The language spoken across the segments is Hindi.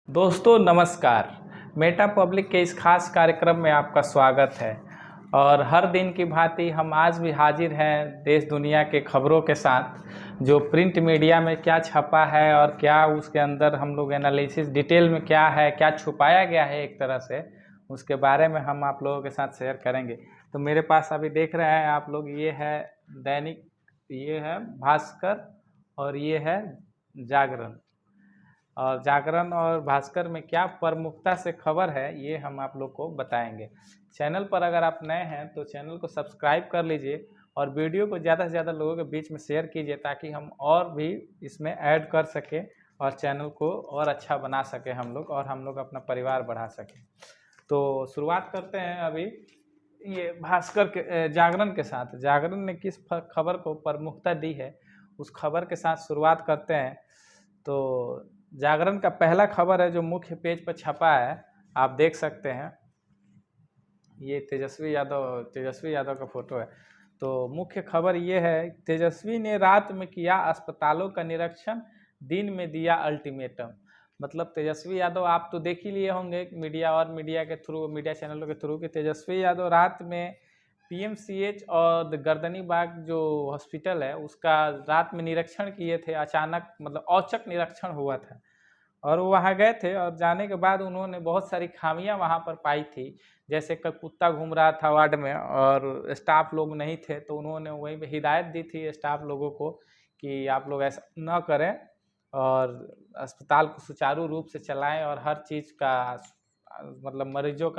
दोस्तों नमस्कार। मेटा पब्लिक के इस खास कार्यक्रम में आपका स्वागत है। और हर दिन की भांति हम आज भी हाजिर हैं देश दुनिया के खबरों के साथ। जो प्रिंट मीडिया में क्या छपा है और क्या उसके अंदर हम लोग एनालिसिस डिटेल में क्या है, क्या छुपाया गया है एक तरह से, उसके बारे में हम आप लोगों के साथ शेयर करेंगे। तो मेरे पास अभी देख रहे हैं आप लोग, ये है दैनिक, ये है भास्कर और ये है जागरण। और जागरण और भास्कर में क्या प्रमुखता से खबर है ये हम आप लोग को बताएंगे। चैनल पर अगर आप नए हैं तो चैनल को सब्सक्राइब कर लीजिए और वीडियो को ज़्यादा से ज़्यादा लोगों के बीच में शेयर कीजिए ताकि हम और भी इसमें ऐड कर सकें और चैनल को और अच्छा बना सकें हम लोग, और हम लोग अपना परिवार बढ़ा सकें। तो शुरुआत करते हैं अभी ये भास्कर के जागरण के साथ। जागरण ने किस खबर को प्रमुखता दी है उस खबर के साथ शुरुआत करते हैं। तो जागरण का पहला खबर है जो मुख्य पेज पर छपा है, आप देख सकते हैं, ये तेजस्वी यादव का फोटो है। तो मुख्य खबर ये है, तेजस्वी ने रात में किया अस्पतालों का निरीक्षण, दिन में दिया अल्टीमेटम। मतलब तेजस्वी यादव आप तो देख ही लिए होंगे मीडिया के थ्रू, मीडिया चैनलों के थ्रू, कि तेजस्वी यादव रात में पीएमसीएच और गर्दनी बाग जो हॉस्पिटल है उसका रात में निरीक्षण किए थे। अचानक मतलब औचक निरीक्षण हुआ था और वो वहाँ गए थे, और जाने के बाद उन्होंने बहुत सारी खामियां वहाँ पर पाई थी। जैसे कल कुत्ता घूम रहा था वार्ड में और स्टाफ लोग नहीं थे, तो उन्होंने वहीं पे हिदायत दी थी स्टाफ लोगों को कि आप लोग ऐसा न करें और अस्पताल को सुचारू रूप से चलाएं और हर चीज़ का मतलब मरीजों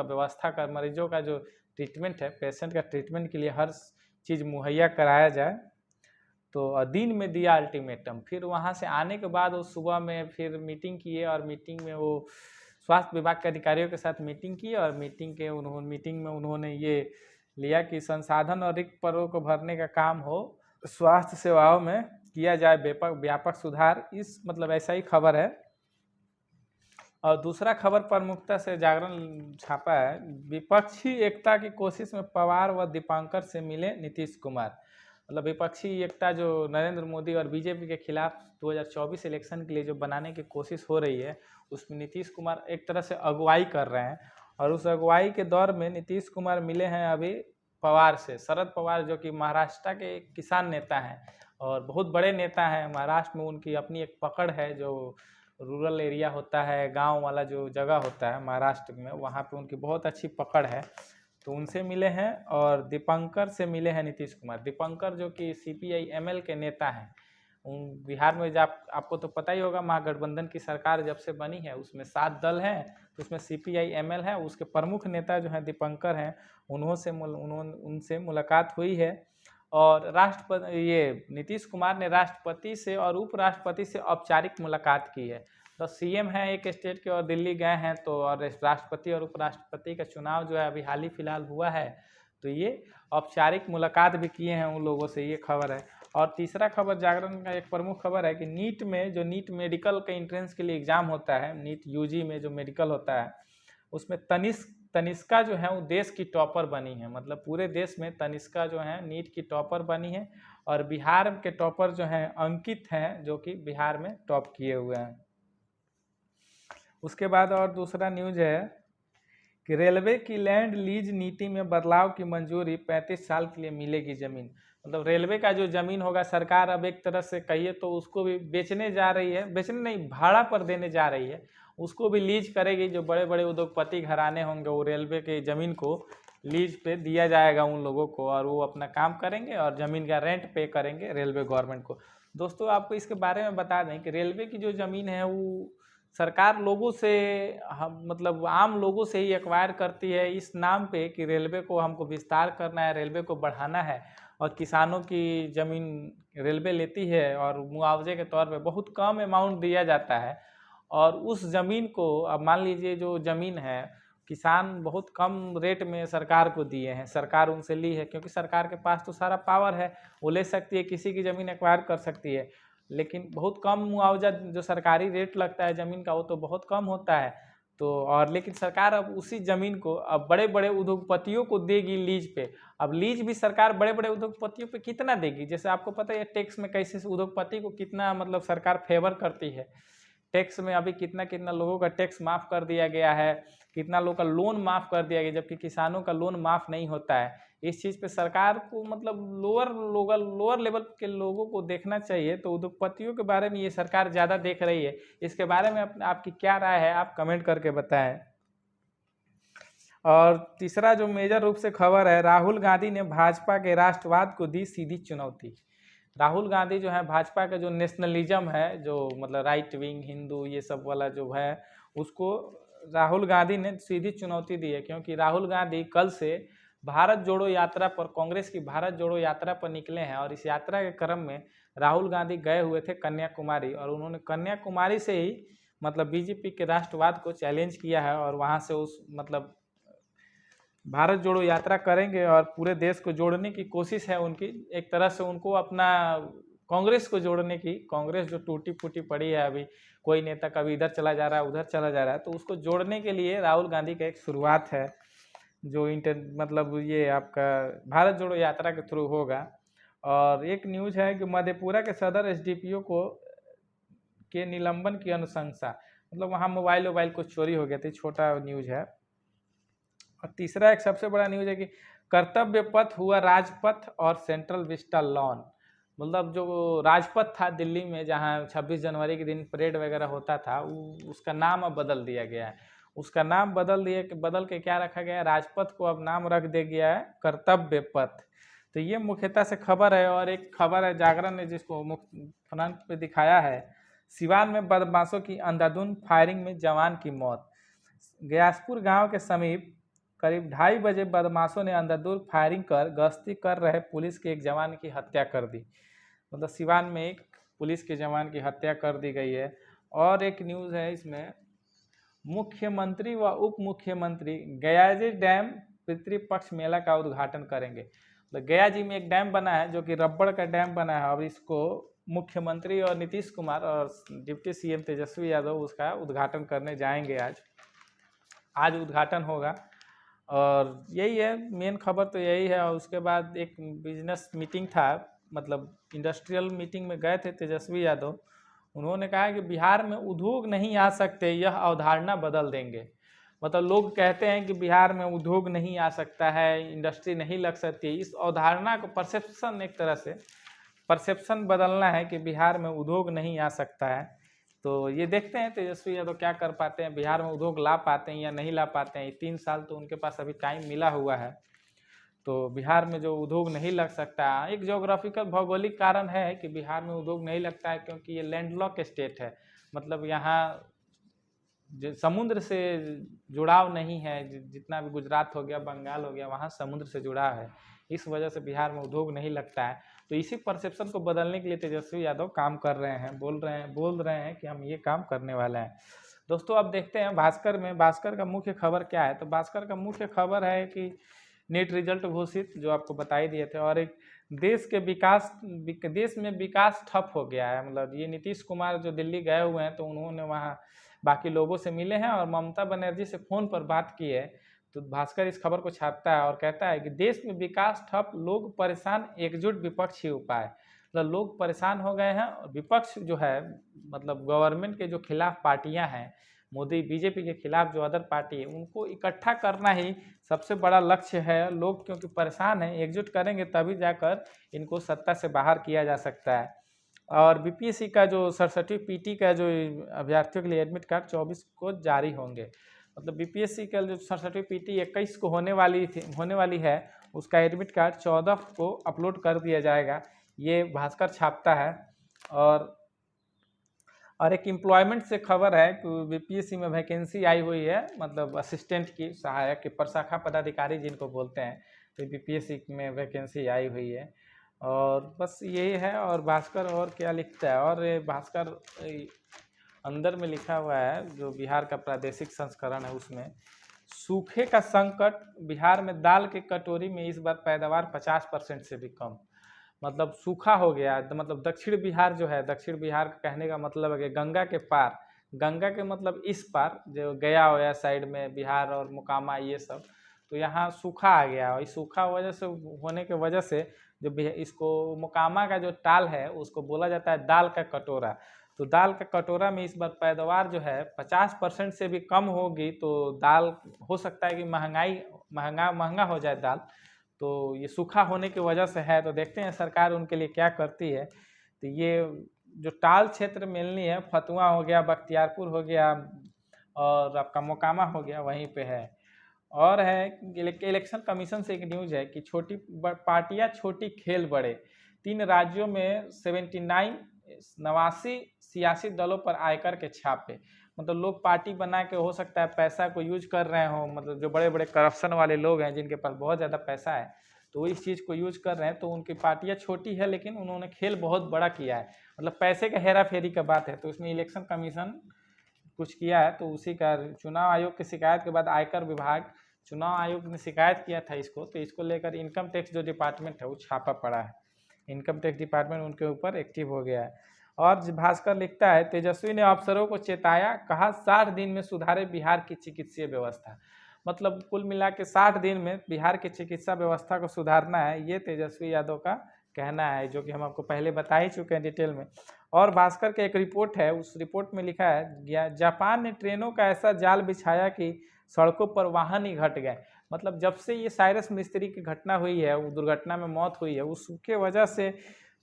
का जो ट्रीटमेंट है, पेशेंट का ट्रीटमेंट के लिए हर चीज़ मुहैया कराया जाए। तो दिन में दिया अल्टीमेटम। फिर वहाँ से आने के बाद वो सुबह में फिर मीटिंग किए और मीटिंग में वो स्वास्थ्य विभाग के अधिकारियों के साथ मीटिंग की और मीटिंग में उन्होंने ये लिया कि संसाधन और रिक्त पदों को भरने का काम हो, स्वास्थ्य सेवाओं में किया जाए व्यापक सुधार। इस मतलब ऐसा ही खबर है। और दूसरा खबर प्रमुखता से जागरण छापा है, विपक्षी एकता की कोशिश में पवार व दीपांकर से मिले नीतीश कुमार। मतलब विपक्षी एकता जो नरेंद्र मोदी और बीजेपी के खिलाफ 2024 इलेक्शन के लिए जो बनाने की कोशिश हो रही है, उसमें नीतीश कुमार एक तरह से अगुवाई कर रहे हैं। और उस अगुवाई के दौर में नीतीश कुमार मिले हैं अभी पवार से, शरद पवार, जो कि महाराष्ट्र के एक किसान नेता हैं और बहुत बड़े नेता हैं। महाराष्ट्र में उनकी अपनी एक पकड़ है, जो रूरल एरिया होता है, गांव वाला जो जगह होता है महाराष्ट्र में, वहाँ पे उनकी बहुत अच्छी पकड़ है। तो उनसे मिले हैं और दीपंकर से मिले हैं नीतीश कुमार। दीपंकर जो कि सीपीआई एमएल के नेता हैं। उन बिहार में जब आपको तो पता ही होगा, महागठबंधन की सरकार जब से बनी है उसमें 7 दल हैं, तो उसमें सीपीआई एमएल है, उसके प्रमुख नेता जो हैं दीपंकर हैं। उनसे मुलाकात हुई है। और ये नीतीश कुमार ने राष्ट्रपति से और उपराष्ट्रपति से औपचारिक मुलाकात की है। तो सीएम हैं एक स्टेट के और दिल्ली गए हैं, तो और राष्ट्रपति और उपराष्ट्रपति का चुनाव जो है अभी हाल ही फिलहाल हुआ है, तो ये औपचारिक मुलाकात भी किए हैं उन लोगों से, ये खबर है। और तीसरा खबर जागरण का एक प्रमुख खबर है कि नीट मेडिकल के एंट्रेंस के लिए एग्ज़ाम होता है, नीट यूजी में जो मेडिकल होता है, उसमें तनिष्का जो है वो देश की टॉपर बनी है। मतलब पूरे देश में तनिष्का जो है नीट की टॉपर बनी है। और बिहार के टॉपर जो हैं अंकित हैं, जो कि बिहार में टॉप किए हुए हैं। उसके बाद और दूसरा न्यूज है कि रेलवे की लैंड लीज नीति में बदलाव की मंजूरी, 35 साल के लिए मिलेगी जमीन। मतलब रेलवे का जो जमीन होगा, सरकार अब एक तरह से कहिए तो उसको भी बेचने जा रही है, बेचने नहीं, भाड़ा पर देने जा रही है। उसको भी लीज करेगी। जो बड़े बड़े उद्योगपति घराने होंगे वो रेलवे के ज़मीन को लीज पे दिया जाएगा उन लोगों को, और वो अपना काम करेंगे और ज़मीन का रेंट पे करेंगे रेलवे गवर्नमेंट को। दोस्तों आपको इसके बारे में बता दें कि रेलवे की जो ज़मीन है वो सरकार लोगों से, हम मतलब आम लोगों से ही एक्वायर करती है, इस नाम पे कि रेलवे को हमको विस्तार करना है, रेलवे को बढ़ाना है। और किसानों की ज़मीन रेलवे लेती है और मुआवजे के तौर पे बहुत कम अमाउंट दिया जाता है। और उस ज़मीन को अब मान लीजिए, जो ज़मीन है किसान बहुत कम रेट में सरकार को दिए हैं, सरकार उनसे ली है, क्योंकि सरकार के पास तो सारा पावर है, वो ले सकती है, किसी की ज़मीन एक्वायर कर सकती है। लेकिन बहुत कम मुआवजा जो सरकारी रेट लगता है ज़मीन का, वो तो बहुत कम होता है। तो और लेकिन सरकार अब उसी ज़मीन को अब बड़े बड़े उद्योगपतियों को देगी लीज पे। अब लीज भी सरकार बड़े बड़े उद्योगपतियों पे कितना देगी? जैसे आपको पता है टैक्स में कैसे उद्योगपति को कितना मतलब सरकार फेवर करती है, टैक्स में अभी कितना कितना लोगों का टैक्स माफ़ कर दिया गया है, कितना लोगों का लोन माफ़ कर दिया गया, जबकि किसानों का लोन माफ़ नहीं होता है। इस चीज़ पे सरकार को मतलब लोअर लेवल के लोगों को देखना चाहिए। तो उद्योगपतियों के बारे में ये सरकार ज़्यादा देख रही है। इसके बारे में आपकी क्या राय है, आप कमेंट करके बताएं। और तीसरा जो मेजर रूप से खबर है, राहुल गांधी ने भाजपा के राष्ट्रवाद को दी सीधी चुनौती। राहुल गांधी जो है भाजपा का जो नेशनलिज्म है, जो मतलब राइट विंग हिंदू ये सब वाला जो है, उसको राहुल गांधी ने सीधी चुनौती दी है। क्योंकि राहुल गांधी कल से भारत जोड़ो यात्रा पर, कांग्रेस की भारत जोड़ो यात्रा पर निकले हैं। और इस यात्रा के क्रम में राहुल गांधी गए हुए थे कन्याकुमारी, और उन्होंने कन्याकुमारी से ही मतलब बीजेपी के राष्ट्रवाद को चैलेंज किया है। और वहाँ से उस मतलब भारत जोड़ो यात्रा करेंगे और पूरे देश को जोड़ने की कोशिश है उनकी। एक तरह से उनको अपना कांग्रेस को जोड़ने की, कांग्रेस जो टूटी फूटी पड़ी है अभी, कोई नेता कभी इधर चला जा रहा है उधर चला जा रहा है, तो उसको जोड़ने के लिए राहुल गांधी का एक शुरुआत है, जो मतलब ये आपका भारत जोड़ो यात्रा के थ्रू होगा। और एक न्यूज़ है कि मधेपुरा के सदर एसडीपीओ के निलंबन की अनुशंसा, मतलब वहाँ मोबाइल कुछ चोरी हो गया थी, छोटा न्यूज़ है। और तीसरा एक सबसे बड़ा न्यूज़ है कि कर्तव्य पथ हुआ राजपथ और सेंट्रल विस्टा लॉन। मतलब जो राजपथ था दिल्ली में, जहाँ 26 जनवरी के दिन परेड वगैरह होता था, उसका नाम अब बदल दिया गया है। उसका नाम बदल के क्या रखा गया है, राजपथ को अब नाम रख दिया गया है कर्तव्य पथ। तो ये मुख्यतः से खबर है। और एक खबर है जागरण ने जिसको फ्रंट पे दिखाया है, सिवान में बदमाशों की अंधाधुंध फायरिंग में जवान की मौत। गयासपुर गांव के समीप करीब 2:30 बजे बदमाशों ने अंधाधुंध फायरिंग कर गश्ती कर रहे पुलिस के एक जवान की हत्या कर दी। मतलब सिवान में एक पुलिस के जवान की हत्या कर दी गई है। और एक न्यूज़ है इसमें, मुख्यमंत्री व उप मुख्यमंत्री गयाजी डैम पितृपक्ष मेला का उद्घाटन करेंगे। तो गया जी में एक डैम बना है जो कि रबड़ का डैम बना है, और इसको मुख्यमंत्री और नीतीश कुमार और डिप्टी सीएम तेजस्वी यादव उसका उद्घाटन करने जाएंगे। आज उद्घाटन होगा। और यही है मेन खबर, तो यही है। और उसके बाद एक बिजनेस मीटिंग था, मतलब इंडस्ट्रियल मीटिंग में गए थे तेजस्वी यादव। उन्होंने कहा कि बिहार में उद्योग नहीं आ सकते, यह अवधारणा बदल देंगे। मतलब लोग कहते हैं कि बिहार में उद्योग नहीं आ सकता है, इंडस्ट्री नहीं लग सकती। इस अवधारणा को परसेप्शन, एक तरह से परसेप्शन बदलना है कि बिहार में उद्योग नहीं आ सकता है। तो ये देखते हैं तेजस्वी यादव क्या कर पाते हैं, बिहार में उद्योग ला पाते हैं या नहीं ला पाते हैं। 3 साल तो उनके पास अभी टाइम मिला हुआ है। तो बिहार में जो उद्योग नहीं लग सकता, एक ज्योग्राफिकल भौगोलिक कारण है कि बिहार में उद्योग नहीं लगता है, क्योंकि ये लैंडलॉक स्टेट है। मतलब यहाँ समुद्र से जुड़ाव नहीं है। जितना भी गुजरात हो गया, बंगाल हो गया, वहाँ समुद्र से जुड़ा है। इस वजह से बिहार में उद्योग नहीं लगता है। तो इसी परसेप्शन को बदलने के लिए तेजस्वी यादव काम कर रहे हैं, बोल रहे हैं कि हम ये काम करने वाले हैं। दोस्तों अब देखते हैं भास्कर में, भास्कर का मुख्य खबर क्या है। तो भास्कर का मुख्य खबर है कि नीट रिजल्ट घोषित, जो आपको बता ही दिए थे। और एक देश में विकास ठप हो गया है। मतलब ये नीतीश कुमार जो दिल्ली गए हुए हैं, तो उन्होंने वहाँ बाकी लोगों से मिले हैं और ममता बनर्जी से फ़ोन पर बात की है। तो भास्कर इस खबर को छापता है और कहता है कि देश में विकास ठप, लोग परेशान, एकजुट विपक्ष ही उपाय। मतलब लोग परेशान हो गए हैं और विपक्ष जो है, मतलब गवर्नमेंट के जो खिलाफ पार्टियां हैं, मोदी बीजेपी के खिलाफ जो अदर पार्टी है, उनको इकट्ठा करना ही सबसे बड़ा लक्ष्य है। लोग क्योंकि परेशान हैं, एकजुट करेंगे तभी जाकर इनको सत्ता से बाहर किया जा सकता है। और बीपीएससी का जो 67वीं पीटी का जो अभ्यर्थियों के लिए एडमिट कार्ड 24 को जारी होंगे। मतलब बीपीएससी का जो 67वीं पीटी 21 को होने वाली है, उसका एडमिट कार्ड 14 को अपलोड कर दिया जाएगा। ये भास्कर छापता है। और एक एम्प्लॉयमेंट से खबर है कि बीपीएससी में वैकेंसी आई हुई है, मतलब असिस्टेंट की, सहायक की, प्रशाखा पदाधिकारी जिनको बोलते हैं। तो बीपीएससी में वैकेंसी आई हुई है। और बस यही है। और भास्कर और क्या लिखता है, और भास्कर अंदर में लिखा हुआ है जो बिहार का प्रादेशिक संस्करण है, उसमें सूखे का संकट, बिहार में दाल के कटोरी में इस बार पैदावार 50% से भी कम। मतलब सूखा हो गया। मतलब दक्षिण बिहार जो है, दक्षिण बिहार का कहने का मतलब है कि गंगा के पार, गंगा के मतलब इस पार जो गया होया साइड में बिहार और मोकामा ये सब, तो यहाँ सूखा आ गया। और इस सूखा वजह से होने के वजह से जो इसको मोकामा का जो ताल है उसको बोला जाता है दाल का कटोरा। तो दाल का कटोरा में इस बार पैदावार जो है 50% से भी कम होगी, तो दाल हो सकता है कि महंगा हो जाए दाल। तो ये सूखा होने की वजह से है, तो देखते हैं सरकार उनके लिए क्या करती है। तो ये जो टाल क्षेत्र मिलनी है, फतुआ हो गया, बख्तियारपुर हो गया और आपका मोकामा हो गया, वहीं पे है। और है इलेक्शन कमीशन से एक न्यूज है कि छोटी पार्टियां छोटी खेल बड़े, 3 राज्यों में 89 सियासी दलों पर आयकर के छापे। मतलब लोग पार्टी बना के हो सकता है पैसा को यूज कर रहे हो, मतलब जो बड़े बड़े करप्शन वाले लोग हैं जिनके पास बहुत ज़्यादा पैसा है, तो वो इस चीज़ को यूज कर रहे हैं। तो उनकी पार्टियां छोटी है लेकिन उन्होंने खेल बहुत बड़ा किया है, मतलब पैसे का हेरा फेरी का बात है। तो इसमें इलेक्शन कमीशन कुछ किया है, तो उसी का चुनाव आयोग की शिकायत के बाद आयकर विभाग, चुनाव आयोग ने शिकायत किया था इसको, तो इसको लेकर इनकम टैक्स जो डिपार्टमेंट है वो छापा पड़ा है। इनकम टैक्स डिपार्टमेंट उनके ऊपर एक्टिव हो गया है। और भास्कर लिखता है, तेजस्वी ने अफसरों को चेताया, कहा 60 दिन में सुधारे बिहार की चिकित्सीय व्यवस्था। मतलब कुल मिला के 60 दिन में बिहार की चिकित्सा व्यवस्था को सुधारना है, ये तेजस्वी यादव का कहना है, जो कि हम आपको पहले बता ही चुके हैं डिटेल में। और भास्कर के एक रिपोर्ट है, उस रिपोर्ट में लिखा है, जापान ने ट्रेनों का ऐसा जाल बिछाया कि सड़कों पर वाहन ही घट गए। मतलब जब से ये साइरस मिस्त्री की घटना हुई है, वो दुर्घटना में मौत हुई है, उसके वजह से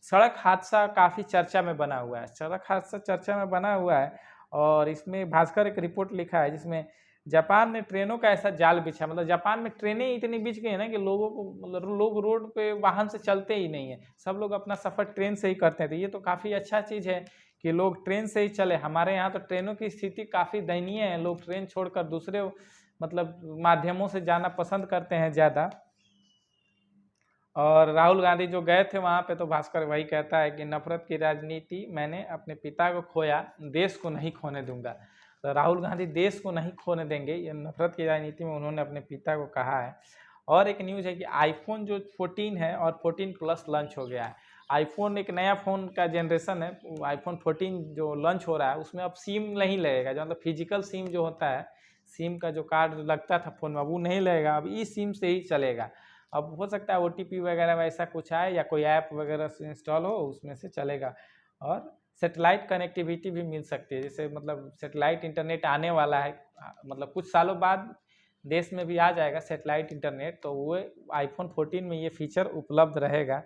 सड़क हादसा काफ़ी चर्चा में बना हुआ है, सड़क हादसा चर्चा में बना हुआ है। और इसमें भास्कर एक रिपोर्ट लिखा है जिसमें जापान ने ट्रेनों का ऐसा जाल बिछा, मतलब जापान में ट्रेनें इतनी बिछ गई हैं ना कि लोगों को, मतलब लोग रोड पे वाहन से चलते ही नहीं है, सब लोग अपना सफ़र ट्रेन से ही करते हैं। तो ये तो काफ़ी अच्छा चीज़ है कि लोग ट्रेन से ही चले। हमारे यहाँ तो ट्रेनों की स्थिति काफ़ी दयनीय है, लोग ट्रेन छोड़कर दूसरे मतलब माध्यमों से जाना पसंद करते हैं ज़्यादा। और राहुल गांधी जो गए थे वहाँ पे, तो भास्कर वही कहता है कि नफरत की राजनीति, मैंने अपने पिता को खोया, देश को नहीं खोने दूंगा। तो राहुल गांधी देश को नहीं खोने देंगे, ये नफरत की राजनीति में उन्होंने अपने पिता को कहा है। और एक न्यूज़ है कि आईफोन जो 14 है और 14 प्लस लॉन्च हो गया है। आईफोन एक नया फ़ोन का जनरेशन है, आईफोन 14 जो लॉन्च हो रहा है उसमें अब सिम नहीं लगेगा, जो मतलब फिजिकल सिम जो होता है, सिम का जो कार्ड लगता था फ़ोन में, वो नहीं लगेगा, अब ई सिम से ही चलेगा। अब हो सकता है OTP वगैरह वैसा कुछ आए या कोई ऐप वगैरह से इंस्टॉल हो, उसमें से चलेगा। और सेटेलाइट कनेक्टिविटी भी मिल सकती है, जैसे मतलब सेटेलाइट इंटरनेट आने वाला है, मतलब कुछ सालों बाद देश में भी आ जाएगा सेटेलाइट इंटरनेट, तो वो आईफोन 14 में ये फीचर उपलब्ध रहेगा।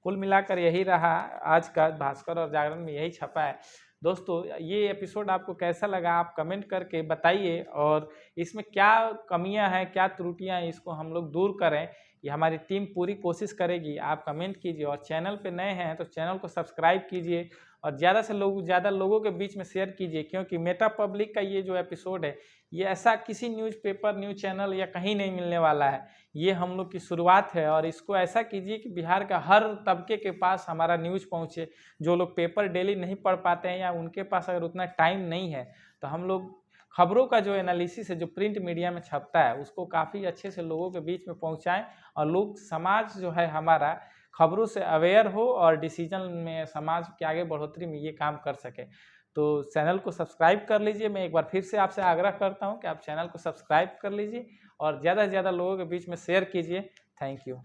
कुल मिलाकर यही रहा आज का भास्कर और जागरण में, यही छपा है। दोस्तों ये एपिसोड आपको कैसा लगा आप कमेंट करके बताइए, और इसमें क्या कमियां हैं, क्या त्रुटियां हैं, इसको हम लोग दूर करें, ये हमारी टीम पूरी कोशिश करेगी। आप कमेंट कीजिए, और चैनल पे नए हैं तो चैनल को सब्सक्राइब कीजिए, और ज़्यादा लोगों के बीच में शेयर कीजिए, क्योंकि मेटा पब्लिक का ये जो एपिसोड है, ये ऐसा किसी न्यूज़पेपर, न्यूज़ चैनल या कहीं नहीं मिलने वाला है। ये हम लोग की शुरुआत है, और इसको ऐसा कीजिए कि बिहार का हर तबके के पास हमारा न्यूज़ पहुँचे। जो लोग पेपर डेली नहीं पढ़ पाते हैं, या उनके पास अगर उतना टाइम नहीं है, तो हम लोग खबरों का जो एनालिसिस है, जो प्रिंट मीडिया में छपता है, उसको काफ़ी अच्छे से लोगों के बीच में पहुंचाएं, और लोग, समाज जो है हमारा, खबरों से अवेयर हो और डिसीजन में, समाज के आगे बढ़ोतरी में ये काम कर सके। तो चैनल को सब्सक्राइब कर लीजिए। मैं एक बार फिर से आपसे आग्रह करता हूं कि आप चैनल को सब्सक्राइब कर लीजिए और ज़्यादा से ज़्यादा लोगों के बीच में शेयर कीजिए। Thank you.